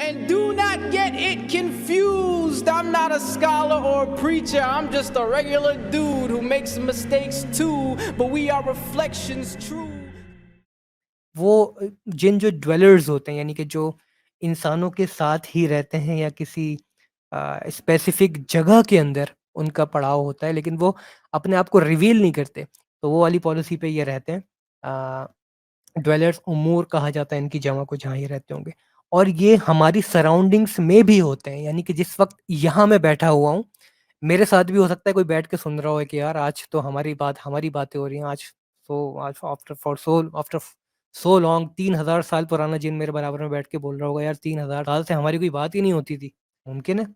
And do not get it confused. I'm not a scholar or a preacher. I'm just a regular dude who makes mistakes too. But we are reflections true. वो जिन जो dwellers होते हैं, यानी कि जो इंसानों के साथ ही रहते हैं या किसी स्पेसिफिक जगह के अंदर उनका पड़ाव होता है, लेकिन वो अपने आप को रिवील नहीं करते, तो वो वाली पॉलिसी पे ये रहते हैं। ड्वेलर्स उमूर कहा जाता है इनकी जमा को, जहाँ ये रहते होंगे। और ये हमारी सराउंडिंग्स में भी होते हैं, यानी कि जिस वक्त यहाँ मैं बैठा हुआ हूँ, मेरे साथ भी हो सकता है कोई बैठ के सुन रहा हो कि यार आज तो हमारी बातें हो रही हैं आज। आज आफ्टर सो लॉन्ग 3000 साल पुराना जिन मेरे बराबर में बैठ के बोल रहा होगा, यार 3000 साल से हमारी कोई बात ही नहीं होती थी। मुमकिन है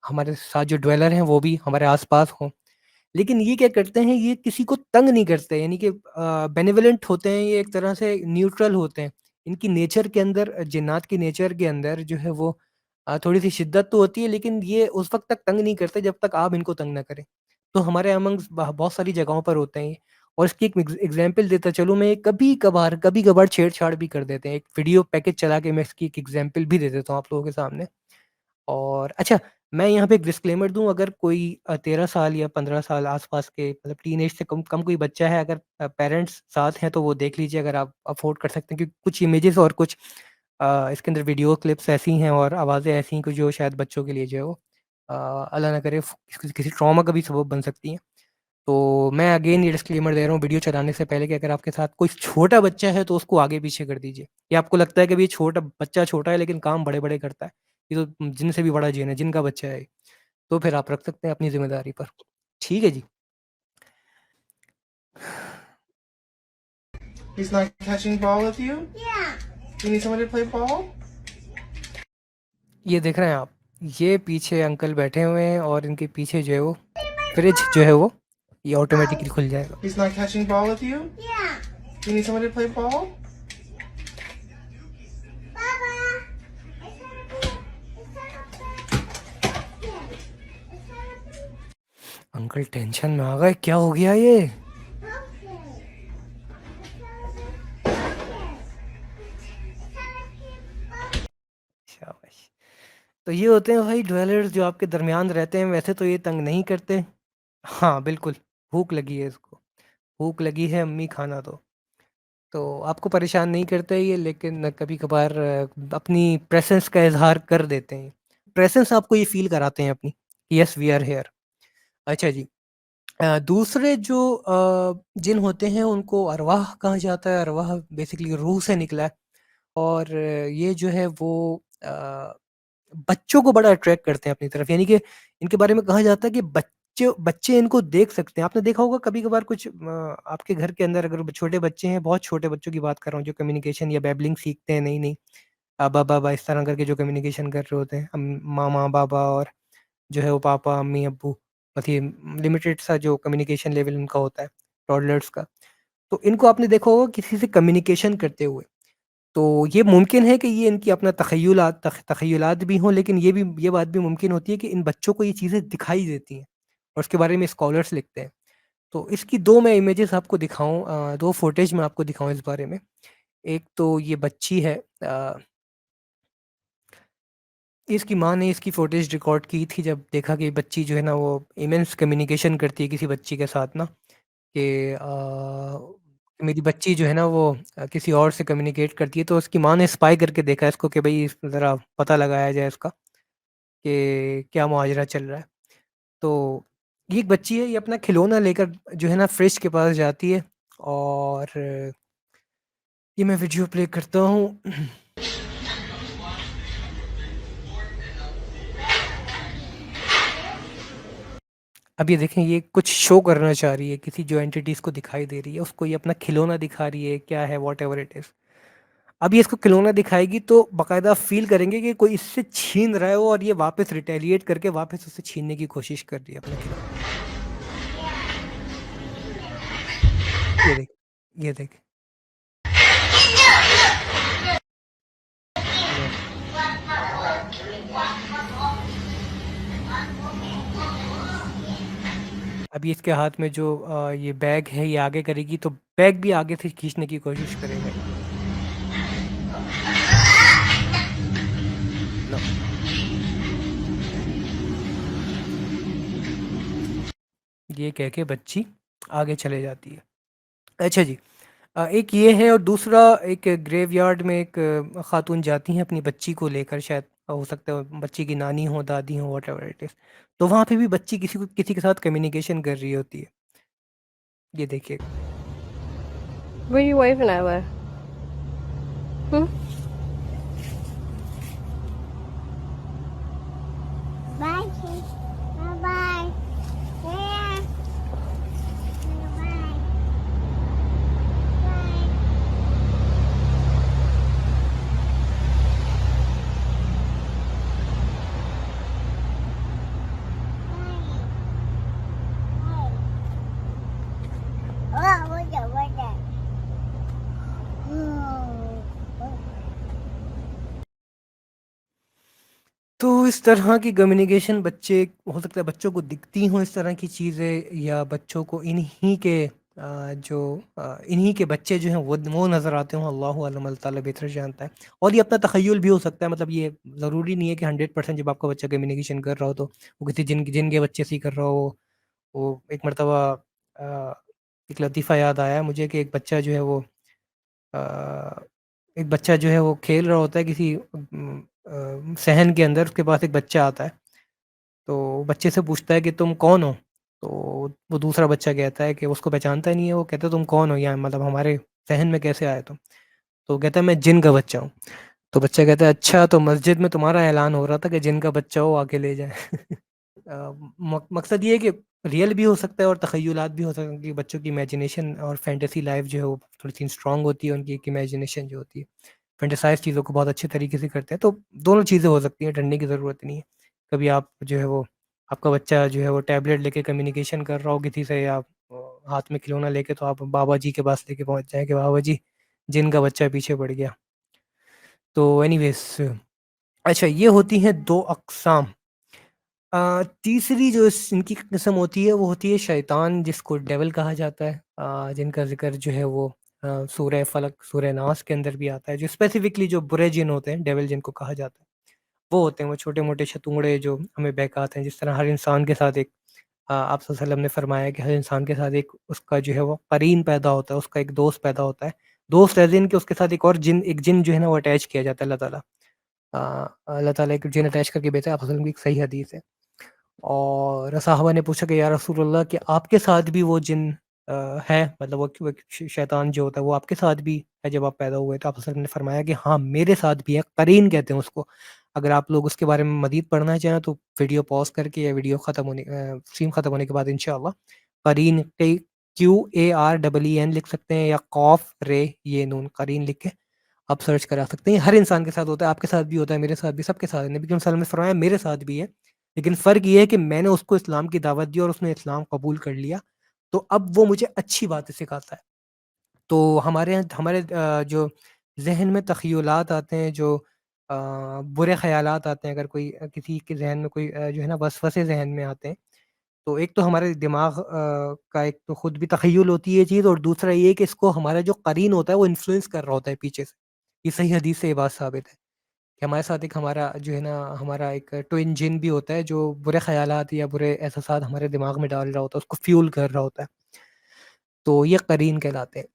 हमारे साथ जो ड्वेलर हैं वो भी हमारे आसपास हों, लेकिन ये क्या करते हैं, ये किसी को तंग नहीं करते, यानी कि बेनिवोलेंट होते हैं, ये एक तरह से न्यूट्रल होते हैं। इनकी नेचर के अंदर, जिन्नात की नेचर के अंदर जो है वो थोड़ी-सी शिद्दत तो होती है, लेकिन ये उस वक़्त तक तंग नहीं करते जब तक आप इनको तंग ना करें। तो हमारे अमंग्स बहुत सारी जगहों पर होते हैं ये। और इसकी एक एग्ज़ाम्पल देता चलूँ मैं, कभी-कभार छेड़-छाड़ भी कर देते हैं। एक वीडियो पैकेज चला के मैं इसकी एक एग्ज़ाम्पल भी दे देता हूँ आप लोगों के सामने। और अच्छा, मैं यहाँ पे एक डिस्क्लेमर दूँ, अगर कोई 13 साल या 15 साल आस-पास के, मतलब टीनेज से कम कम कोई बच्चा है, अगर पेरेंट्स साथ हैं तो वो देख लीजिए, अगर आप अफ़ोर्ड कर सकते हैं, क्योंकि कुछ इमेजेस और कुछ इसके अंदर वीडियो क्लिप्स ऐसी हैं और आवाज़ें ऐसी हैं कि जो शायद बच्चों के लिए जो है वो अल्लाह ना करे किसी ट्रॉमा का भी सबब बन सकती हैं। तो मैं अगेन ये डिस्क्लेमर दे रहा हूँ वीडियो चलाने से पहले कि अगर आपके साथ कोई छोटा बच्चा है तो उसको आगे-पीछे कर दीजिए। या आपको लगता है कि ये बच्चा छोटा है लेकिन काम बड़े-बड़े करता है, ये तो जिन से भी बड़ा जिन है, जिनका बच्चा है ये, तो फिर आप रख सकते हैं अपनी ज़िम्मेदारी पर। ठीक है जी। He's not catching ball with you? Yeah. You need somebody to play ball? ये देख रहे हैं आप, ये पीछे अंकल बैठे हुए हैं और इनके पीछे जो है वो फ्रिज जो है वो ये ऑटोमेटिकली खुल जाएगा। He's not catching ball with you? Yeah. You need somebody to play ball? Baba. It's gonna be. Uncle tension में आ गए, क्या हो गया ये? शाबाश। तो ये होते हैं भाई ड्वेलर्स जो आपके दरमियान रहते हैं। वैसे तो ये तंग नहीं करते। हाँ बिल्कुल, भूख लगी है इसको, भूख लगी है अम्मी खाना दो। तो आपको परेशान नहीं करते ये, लेकिन कभी-कभार अपनी प्रेज़ेंस का इज़हार कर देते हैं। प्रेज़ेंस आपको ये फ़ील कराते हैं अपनी, येस वी आर हियर। अच्छा जी। दूसरे जो जिन होते हैं उनको अरवाह कहा जाता है। अरवाह बेसिकली रूह से निकला है। और ये जो है वो बच्चों को बड़ा अट्रैक्ट करते हैं अपनी तरफ, यानी कि इनके बारे में कहा जाता है कि बच्चे बच्चे इनको देख सकते हैं। आपने देखा होगा कभी-कभार कुछ आपके घर के अंदर अगर छोटे बच्चे हैं, बहुत छोटे बच्चों की बात कर रहा हूँ जो कम्युनिकेशन या बैबलिंग सीखते हैं नई-नई, बाबा इस तरह करके जो कम्युनिकेशन कर रहे होते हैं, मामा, बाबा और जो है वो पापा, मम्मी, अब्बू, बस ये लिमिटेड सा जो कम्युनिकेशन लेवल उनका होता है, टॉडलर्स का। तो इनको आपने देखा होगा किसी से कम्युनिकेशन करते हुए। तो ये मुमकिन है कि ये इनकी अपना तख़य्युलात भी हों, लेकिन ये बात भी मुमकिन होती है कि इन बच्चों को ये चीज़ें दिखाई देती हैं और उसके बारे में स्कॉलर्स लिखते हैं। तो इसकी 2 मैं इमेजेस आपको दिखाऊँ, 2 फुटेज मैं आपको दिखाऊँ इस बारे में। एक तो ये बच्ची है, इसकी माँ ने इसकी फुटेज रिकॉर्ड की थी जब देखा कि बच्ची जो है ना वो इमेंस कम्युनिकेशन करती है किसी बच्ची के साथ ना, कि मेरी बच्ची जो है ना वो किसी और से कम्युनिकेट करती है। तो उसकी माँ ने स्पाई करके देखा इसको कि भई ज़रा पता लगाया जाए इसका कि क्या माजरा चल रहा है। तो ये एक बच्ची है, ये अपना खिलौना लेकर जो है ना फ्रिज के पास जाती है और ये मैं वीडियो प्ले करता हूँ। अब ये देखें, ये कुछ शो करना चाह रही है, किसी जो एंटिटीज़ को दिखाई दे रही है, उसको ये अपना खिलौना दिखा रही है, क्या है व्हाटएवर इट इज़। अब ये इसको खिलौना दिखाएगी तो बाकायदा फ़ील करेंगे कि कोई इससे छीन रहा है वो, और ये वापस रिटेलिएट करके वापस उससे छीनने की कोशिश कर रही है अपना खिलौना। ये देख, ये देख। ये अभी इसके हाथ में जो ये बैग है ये आगे करेगी तो बैग भी आगे से खींचने की कोशिश करेगा ये। ये कह के बच्ची आगे चले जाती है। अच्छा जी। एक ये है और दूसरा एक ग्रेवयार्ड में एक खातून जाती हैं अपनी बच्ची को लेकर, शायद हो सकता है बच्ची की नानी हो, दादी हो, व्हाटएवर इट इज़। तो वहाँ पे भी बच्ची किसी के साथ कम्युनिकेशन कर रही होती है। ये देखिए। What are you waving at, Leia? Hmm? Bye, King. Bye-bye. Yeah. Bye-bye. Bye. Bye. Oh, what's that? तो इस तरह की कम्युनिकेशन बच्चे, हो सकता है बच्चों को दिखती हों इस तरह की चीज़ें, या बच्चों को इन्हीं के बच्चे जो हैं वो नज़र आते हों। अल्लाहु आलम, अल्लाह ताला बेहतर जानता है। और ये अपना तख़य्युल भी हो सकता है, मतलब ये ज़रूरी नहीं है कि 100% जब आपका बच्चा कम्युनिकेशन कर रहा हो तो वो किसी जिन के बच्चे से ही कर रहा हो। वो एक मरतबा एक लतीफ़ा याद आया मुझे कि एक बच्चा जो है वो खेल रहा होता है किसी सहन के अंदर, उसके पास एक बच्चा आता है। तो बच्चे से पूछता है कि तुम कौन हो? तो वो दूसरा बच्चा कहता है कि उसको पहचानता ही नहीं है। वो कहता है तुम कौन हो, यहाँ मतलब हमारे सहन में कैसे आए तुम? तो कहता है मैं जिन का बच्चा हूँ। तो बच्चा कहता है अच्छा, तो मस्जिद में तुम्हारा ऐलान हो रहा था कि जिन का बच्चा हो आके ले जाए। मकसद ये है कि रियल भी हो सकता है और तख़य्युलात भी हो सकते हैं, कि बच्चों की इमेजिनेशन और फैंटेसी लाइफ जो है वो थोड़ी-सी स्ट्रॉन्ग होती है, उनकी एक इमेजिनेशन जो होती है। फैंटेसाइज़ चीज़ों को बहुत अच्छे तरीके से करते हैं, तो दोनों चीज़ें हो सकती हैं, डरने की ज़रूरत नहीं है। कभी आप जो है वो आपका बच्चा जो है वो टैबलेट लेके कम्युनिकेशन कर रहा हो किसी से, या हाथ में खिलौना लेके, तो आप बाबा जी के पास लेके पहुँच जाएँ कि बाबा जी, जिन का बच्चा पीछे पड़ गया। तो एनीवेज़, अच्छा, ये होती हैं 2 अक़साम। तीसरी जो इनकी किस्म होती है वो होती है शैतान, जिसको डेविल कहा जाता है, जिनका ज़िक्र जो है वो सूरह फ़लक, सूरह नास के अंदर भी आता है। जो स्पेसिफ़िकली जो बुरे जिन होते हैं, डेविल जिनको कहा जाता है, वो होते हैं वो छोटे-मोटे शतूंगड़े जो हमें बहकाते हैं। जिस तरह हर इंसान के साथ आप सल्लल्लाहु अलैहि वसल्लम ने फ़रमाया कि हर इंसान के साथ एक उसका जो है वो करीन पैदा होता है, उसका एक दोस्त पैदा होता है। दोस्त ऐज़ इन कि उसके साथ एक जिन जो है ना वो अटैच किया जाता है अल्लाह ताला। अल्लाह ताला एक जिन अटैच करके भेजा है, आप सल्लल्लाहु अलैहि वसल्लम की एक सही हदीस है। और सहाबा ने पूछा कि या रसूल अल्लाह, कि आपके साथ भी वो जिन है, मतलब वो शैतान जो होता है वो आपके साथ भी है जब आप पैदा हुए? तो आप ने फरमाया कि हाँ, मेरे साथ भी है, करीन कहते हैं उसको। अगर आप लोग उसके बारे में मज़ीद पढ़ना चाहें तो वीडियो पॉज़ करके या वीडियो स्ट्रीम ख़त्म होने के बाद इंशाअल्लाह करीन, QAREEN लिख सकते हैं, या कॉफ रे ये नून, करीन लिख के आप सर्च करा सकते हैं। हर इंसान के साथ होता है, आपके साथ भी होता है, मेरे साथ भी, सबके साथ है। नबी करीम सल्लल्लाहु अलैहि वसल्लम ने फरमाया मेरे साथ भी है, लेकिन फ़र्क ये है कि मैंने उसको इस्लाम की दावत दी और उसने इस्लाम कबूल कर लिया, तो अब वो मुझे अच्छी बातें सिखाता है। तो हमारे जो ज़हन में तख़य्युलात आते हैं, जो बुरे ख़यालात आते हैं, अगर कोई किसी के ज़हन में कोई जो है ना वसवसे ज़हन में आते हैं, तो एक तो हमारे दिमाग का एक तो खुद भी तख़य्युल होती है ये चीज़, और दूसरा ये है कि इसको हमारा जो करीन होता है वो इन्फ्लुएंस कर रहा होता है पीछे से। ये सही हदीस से ये बात साबित है कि हमारे साथ एक हमारा जो है ना हमारा एक ट्विन जिन भी होता है, जो बुरे ख़यालात या बुरे एहसासात हमारे दिमाग में डाल रहा होता है, उसको फ्यूल कर रहा होता है। तो ये करीन कहलाते हैं।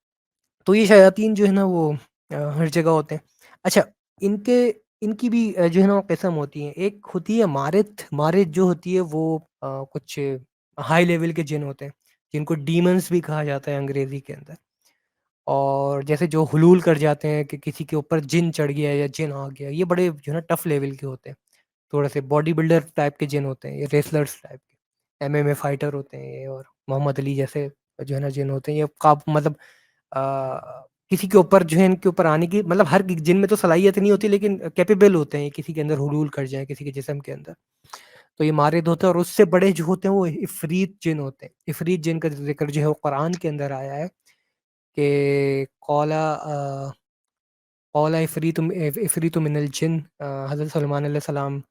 तो ये शयातीन जो है ना वो हर जगह होते हैं। अच्छा, इनके इनकी भी जो है ना किस्म होती हैं। एक होती है मारिथ, मारिथ जो होती है वो कुछ हाई लेवल के जिन होते हैं, जिनको डीमंस भी कहा जाता है अंग्रेज़ी के अंदर। और जैसे जो हुलूल कर जाते हैं कि किसी के ऊपर जिन चढ़ गया या जिन आ गया, ये बड़े जो है ना टफ लेवल के होते हैं। थोड़े से बॉडी बिल्डर टाइप के जिन होते हैं, ये रेसलर्स टाइप के, एमएमए फाइटर होते हैं ये, और मोहम्मद अली जैसे जो है ना जिन होते हैं, ये मतलब किसी के ऊपर जो है इनके ऊपर आने की, मतलब हर जिन में तो सलाहियत नहीं होती, लेकिन कैपेबल होते हैं किसी के अंदर हुलूल कर जाए किसी के जिस्म के अंदर। तो ये मारिद होते हैं, और उससे बड़े जो होते हैं वो इफरीत जिन होते हैं। इफरीत जिन का जिक्र जो है वो कुरान के अंदर आया है कि कौला इफरीतु मिनल जिन, हज़रत सुलेमान अलैहिस्सलाम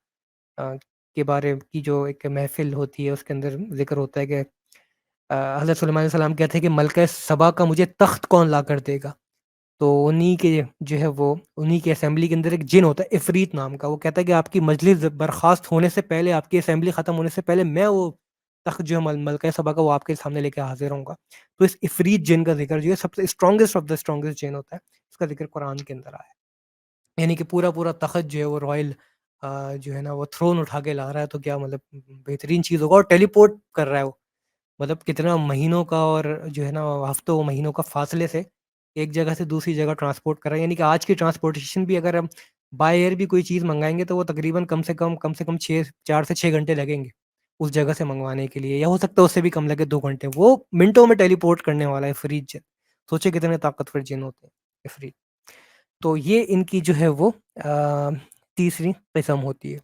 के बारे की जो एक महफ़िल होती है उसके अंदर ज़िक्र होता है कि हज़रत सुलेमान अलैहिस्सलाम कहते हैं कि मलका सबा का मुझे तख्त कौन ला कर देगा? तो उन्हीं के जो है वो उन्हीं की असेंबली के अंदर एक जिन होता है इफरीत नाम का, वो कहता है कि आपकी मजलिस बर्खास्त होने से पहले, आपकी असेंबली ख़त्म होने से पहले मैं वो तख्त जो है मलका सबा का, वो आपके सामने लेके हाजिर होऊंगा। तो इस इफरीत जिन का जिक्र जो है सबसे स्ट्रॉन्गेस्ट ऑफ द स्ट्रॉन्गेस्ट जिन होता है, इसका जिक्र कुरान के अंदर आया है। यानी कि पूरा पूरा तख्त जो है वो रॉयल जो है ना वो थ्रोन उठा के ला रहा है, तो क्या मतलब बेहतरीन चीज़ होगा। और टेलीपोर्ट कर रहा है वो, मतलब कितना महीनों का और जो है ना हफ्तों महीनों का फासले से एक जगह से दूसरी जगह ट्रांसपोर्ट कर रहा है। यानी कि आज की ट्रांसपोर्टेशन भी अगर हम बाय एयर भी कोई चीज़ मंगाएंगे तो वो तकरीबन कम से कम 4 से 6 घंटे लगेंगे उस जगह से मंगवाने के लिए, या हो सकता है उससे भी कम लगे, 2 घंटे। वो मिनटों में टेलीपोर्ट करने वाला है इफरीत जिन। सोचे कितने ताकतवर जिन होते हैं इफरीत। तो ये इनकी जो है वो तीसरी किस्म होती है।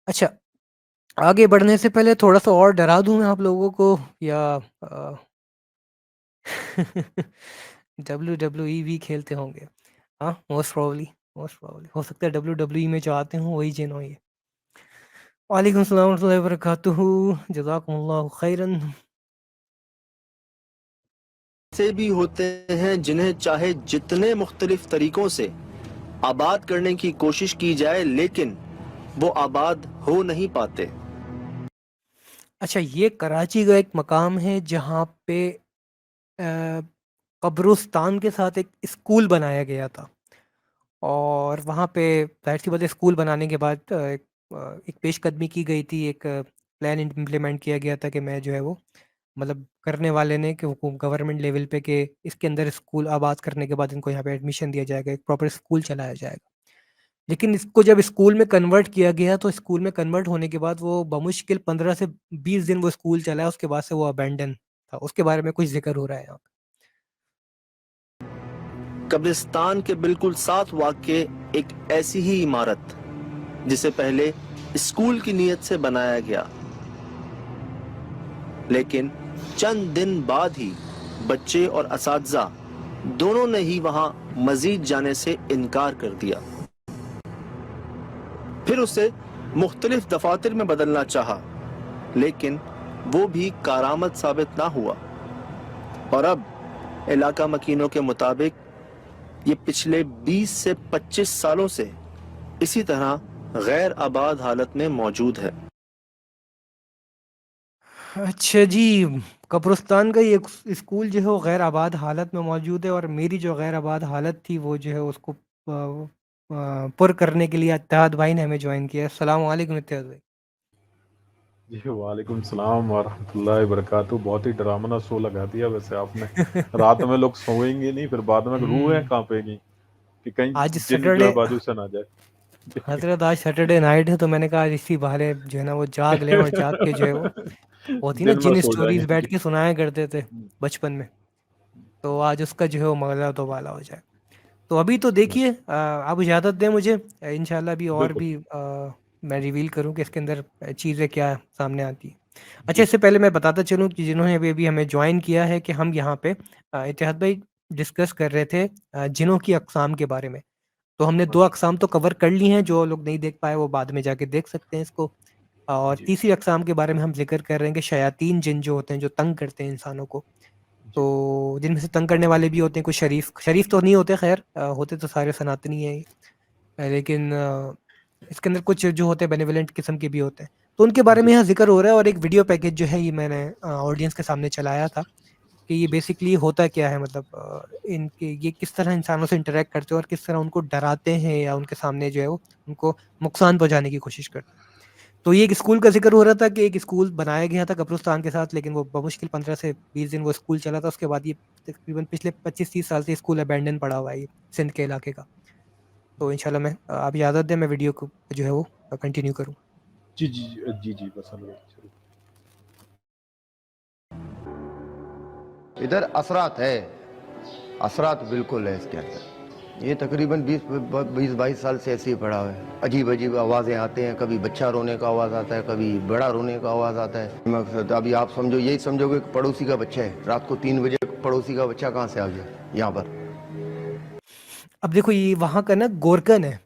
अच्छा, आगे बढ़ने से पहले थोड़ा सा और डरा दूं मैं आप लोगों को, या WWE भी खेलते होंगे? हाँ, मोस्ट प्रोबेबली हो सकता है WWE में जो आते हों वही जिन हो ये। वालेकुम सलाम वरहमतुल्लाहि वबरकातुहू, जज़ाकुमुल्लाहु खैरन। से भी होते हैं जिन्हें चाहे जितने मुख्तलिफ तरीकों से आबाद करने की कोशिश की जाए, लेकिन वो आबाद हो नहीं पाते। अच्छा, ये कराची का एक मकाम है जहाँ पे कब्रिस्तान के साथ एक स्कूल बनाया गया था। और वहाँ पे ज़ाहिर सी बात है, स्कूल बनाने के बाद एक पेशकदमी की गई थी, एक प्लान इम्प्लीमेंट किया गया था कि मैं जो है वो मतलब करने वाले ने कि वो गवर्नमेंट लेवल पे कि इसके अंदर स्कूल आबाद करने के बाद इनको यहाँ पे एडमिशन दिया जाएगा, एक प्रॉपर स्कूल चलाया जाएगा। लेकिन इसको जब स्कूल में कन्वर्ट किया गया तो स्कूल में कन्वर्ट होने के बाद वो बमुश्किल 15 से 20 दिन वो स्कूल चला है, उसके बाद से वो अबेंडन था। उसके बारे में कुछ जिक्र हो रहा है यहाँ पे। कब्रिस्तान के बिल्कुल साथ वाक़ एक ऐसी ही इमारत जिसे पहले स्कूल की नीयत से बनाया गया, लेकिन चंद दिन बाद ही बच्चे और असातिज़ा दोनों ने ही वहां मजीद जाने से इनकार कर दिया। फिर उसे मुख्तलिफ दफातर में बदलना चाहा, लेकिन वो भी कारामद साबित ना हुआ। और अब इलाका मकीनों के मुताबिक ये पिछले 20 से 25 सालों से इसी तरह गैर आबाद हालत में मौजूद है। अच्छा जी, कब्रिस्तान का ये स्कूल जो है वो गैर आबाद हालत में मौजूद है, और मेरी जो गैर आबाद हालत थी वो जो है उसको पुर करने के लिए इत्तेहाद भाई ने हमें ज्वाइन किया। अस्सलाम वालेकुम इत्तेहाद भाई। जी वालेकुम सलाम वरहमतुल्लाहि वबरकातुहू। बहुत ही डरावना शो लगा दिया वैसे आपने। रात में लोग सोएंगे नहीं, फिर बाद में रूहें कांपेंगी कि कहीं आज जिन जो सैटरडे है बाजू से ना जाए। हजरत, आज सैटरडे नाइट है तो मैंने कहा आज इसी बहाने जो है ना वो जाग लें, और जाग के जो है वो होती ना दिन में जिन सो स्टोरीज बैठ जाएंगे। के सुनाया करते थे बचपन में, तो आज उसका जो है वो मगला तो वाला हो जाए। तो अभी तो देखिए, आप इजाज़त दें मुझे, इंशाल्लाह अभी और बिल्कुल भी मैं रिवील करूं कि इसके अंदर चीज़ें क्या सामने आती हैं। अच्छा, जी इससे पहले मैं बताता चलूं कि जिन्होंने अभी अभी हमें ज्वाइन किया है कि हम यहाँ पे इत्तेहाद भाई डिस्कस कर रहे थे जिनों की अक़साम के बारे में। तो हमने 2 अक़साम तो कवर कर ली हैं, जो लोग नहीं देख पाए वो बाद में जाके देख सकते हैं इसको। और जी तीसरी अक़साम के बारे में हम ज़िक्र कर रहे हैं कि शयातीन जिन जो होते हैं, जो तंग करते हैं इंसानों को। जी तो जिनमें से तंग करने वाले भी होते हैं, कुछ शरीफ तो नहीं होते, खैर होते तो सारे सनातनी हैं ही। लेकिन इसके अंदर कुछ जो होते हैं बेनेवोलेंट किस्म के भी होते हैं, तो उनके बारे में जी यहाँ ज़िक्र हो रहा है। और एक वीडियो पैकेज जो है ये मैंने ऑडियंस के सामने चलाया था कि ये जी बेसिकली होता क्या है, मतलब इनके ये किस तरह इंसानों से इंटरेक्ट करते हैं और किस तरह उनको डराते हैं या उनके सामने जो है वो उनको नुकसान पहुंचाने की कोशिश करते हैं। तो ये एक स्कूल का जिक्र हो रहा था कि एक स्कूल बनाया गया था कब्रिस्तान के साथ, लेकिन वो बमुश्किल 15 से 20 दिन वो स्कूल चला था। उसके बाद ये तकरीबन पिछले 25-30 साल से स्कूल अबैंडन पड़ा हुआ है ये सिंध के इलाके का। तो इंशाल्लाह मैं आप इजाज़त दें, मैं वीडियो को जो है वो कंटिन्यू करूँ। जी जी जी जी बस चलो। इधर असरात है, असरात बिल्कुल है इसके अंदर। ये तकरीबन 20-22 साल से ऐसे ही पड़ा हुआ है। अजीब अजीब आवाज़ें आते हैं, कभी बच्चा रोने का आवाज़ आता है, कभी बड़ा रोने का आवाज़ आता है। मकसद अभी आप समझो, यही समझोगे कि पड़ोसी का बच्चा है, रात को 3 बजे पड़ोसी का बच्चा कहाँ से आ गया यहाँ पर। अब देखो, ये वहाँ का ना गोरकन है,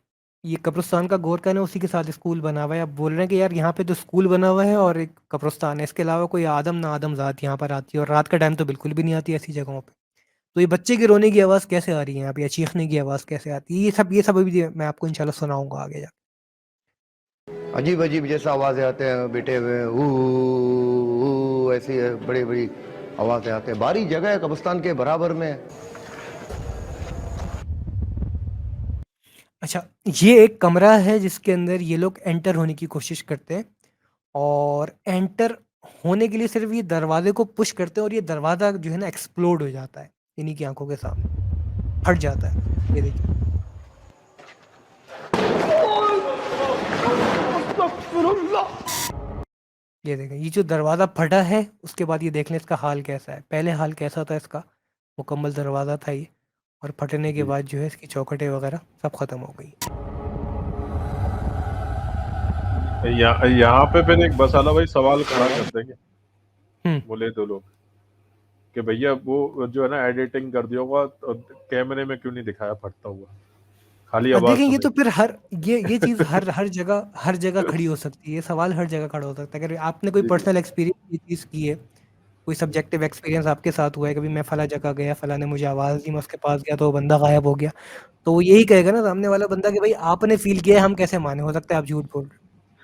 ये कब्रिस्तान का गोरकन है, उसी के साथ स्कूल बना हुआ है। अब बोल रहे हैं कि यार यहाँ पे तो स्कूल बना हुआ है और एक कब्रिस्तान है, इसके अलावा कोई आदम ना आदम ज़ात यहाँ पर आती है, और रात का टाइम तो बिल्कुल भी नहीं आती ऐसी जगहों पे। तो ये बच्चे के रोने की आवाज़ कैसे आ रही है यहाँ पे, या चीखने की आवाज़ कैसे आती है, ये सब अभी मैं आपको इंशाल्लाह सुनाऊंगा आगे जाके। अजीब अजीब जैसा आवाज़ें आते हैं, बेटे हुए ऐसे बड़ी बड़ी आवाज़ें आते हैं। बाहरी जगह है, कब्रिस्तान के बराबर में है। अच्छा, ये एक कमरा है जिसके अंदर ये लोग एंटर होने की कोशिश करते हैं और एंटर होने के लिए सिर्फ ये दरवाजे को पुश करते हैं और ये दरवाज़ा जो है ना एक्सप्लोड हो जाता है इन्हीं की आंखों के सामने, फट जाता है। ये देखिए, ये देखें, ये जो दरवाज़ा फटा है उसके बाद ये देख लें इसका हाल कैसा है। पहले हाल कैसा था इसका, मुकम्मल दरवाज़ा था ये, और फटने के जी। बाद जो है इसकी चौखटें वगैरह सब ख़त्म हो गई। यहाँ पे फिर एक बसाला भाई सवाल खड़ा कर देंगे, बोले दो लोग कि भैया वो जो है ना एडिटिंग कर दिया होगा तो कैमरे में क्यों नहीं दिखाया फटता हुआ, खाली आवाज देखें, ये तो सुनाई। फिर ये चीज़ हर जगह खड़ी हो सकती है। ये सवाल हर जगह खड़ा हो सकता है। अगर आपने कोई जी, जी। पर्सनल एक्सपीरियंस ये चीज़ की है, कोई सब्जेक्टिव एक्सपीरियंस आपके साथ हुआ है, कभी मैं फला जगह गया, फला ने मुझे आवाज़ दी, मैं उसके पास गया तो वो बंदा गायब हो गया, तो वो यही कहेगा ना सामने वाला बंदा कि भाई आपने फील किया है, हम कैसे माने, हो सकता है आप झूठ बोल रहे हो।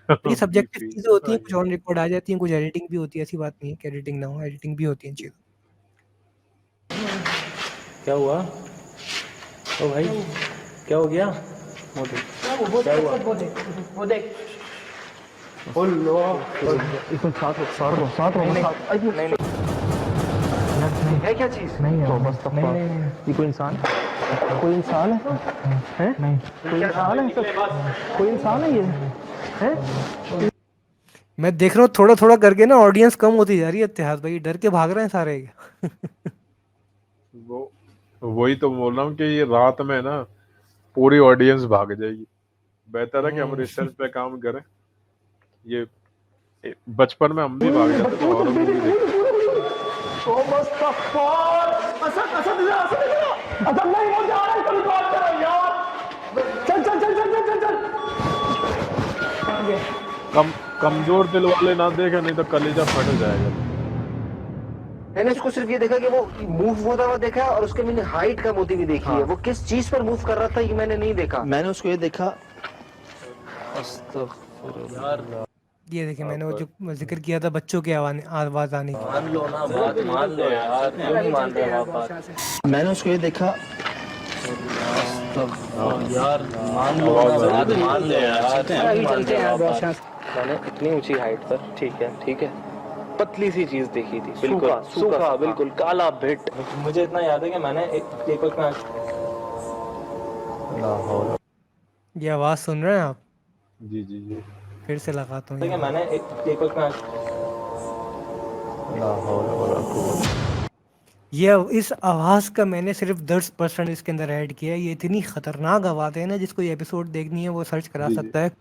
तो ये जी, सब्जेक्टिव जी। चीज़ें होती हैं, हाँ, कुछ ऑन रिकॉर्ड आ जाती हैं, कुछ एडिटिंग भी होती है। ऐसी बात नहीं है कि एडिटिंग ना हो, एडिटिंग भी होती है चीज़ें। क्या हुआ? ओ भाई, क्या हो गया? वो देख, क्या हुआ? वो देख। है क्या चीज? नहीं है, बस ये कोई इंसान है? कोई इंसान है? नहीं, कोई इंसान है? कोई इंसान है ये? हैं? मैं देख रहा हूँ थोड़ा-थोड़ा करके ना ऑडियंस कम होती जा रही है इत्तेहाद भाई, डर के भाग रहे हैं सारे। वो वही तो बोल रहा हूँ कि ये रात में ना पूरी ऑडियंस भाग जाएगी। बेहतर है कि हम रिसर्च पे काम करें। ये बचपन में हम भी भाग जाते थे हॉरर मूवी देखते। कमजोर दिल वाले ना देखे, नहीं तो कलेजा फट जाएगा। मैंने उसको सिर्फ ये देखा कि वो मूव होता हुआ देखा और उसके मैंने हाइट का मोती भी देखी है। वो किस चीज पर मूव कर रहा था ये मैंने नहीं देखा। मैंने उसको ये देखा, ये देखिए, मैंने वो जो जिक्र किया था बच्चों की आवाज़ आने की। मान लो ना बात, मान लो यार, क्यों नहीं मान रहे आप बात? मैंने उसको ये देखा, यार मान लो ना बात, मान लो यार, क्यों नहीं मान रहे आप बात? मैंने इतनी ऊंची हाइट पर, ठीक है, पतली सी चीज देखी थी, बिल्कुल सूखा, बिल्कुल काला भिट। मुझे इतना याद है कि मैंने एक वक्त में, ये आवाज़ सुन रहे हैं आप? जी जी जी। फिर से लगाता हूँ कि मैंने एक वक्त में, ये इस आवाज़ का मैंने सिर्फ 10% इसके अंदर ऐड किया है। ये इतनी ख़तरनाक आवाज़ है ना, जिसको ये एपिसोड देखनी है वो सर्च करा जी, सकता है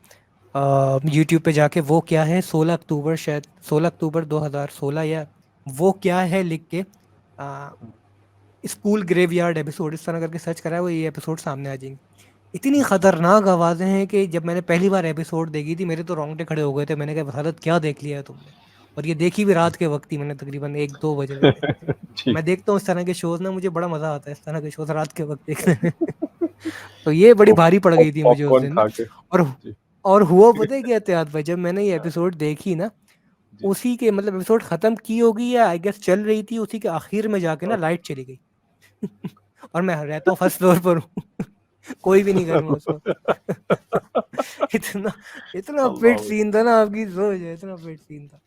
यूट्यूब पे जाके। वो क्या है, 16 अक्टूबर, शायद 16 अक्टूबर 2016 या वो क्या है लिख के स्कूल ग्रेवयार्ड एपिसोड इस तरह करके सर्च करा है, वो ये एपिसोड सामने आ जाएंगे। इतनी ख़तरनाक आवाज़ें हैं कि जब मैंने पहली बार एपिसोड देखी थी मेरे तो रोंगटे खड़े हो गए थे। मैंने कहा वसादत क्या देख लिया है तुमने। और ये देखी भी रात के वक्त ही मैंने, तकरीबन 1-2 बजे मैंने। ठीक। मैं देखता हूँ इस तरह के शोज़ ना, मुझे बड़ा मज़ा आता है इस तरह के शोज़ रात के वक्त देखने में। तो ये बड़ी भारी पड़ गई थी मुझे उस पॉपकॉर्न दिन खा ना। के। जी। और हुआ पता है क्या इत्तेहाद भाई, जब मैंने ये एपिसोड देखी ना, जी। उसी के मतलब एपिसोड ख़त्म की होगी या आई गेस चल रही थी, उसी के आखिर में जाके ना लाइट चली गई। और मैं रहता हूँ फर्स्ट फ्लोर पर हूँ। कोई भी नहीं घर में उस वक्त। इतना इतना अल्लाह फिट सीन था ना, आपकी सोच है, इतना फिट सीन था।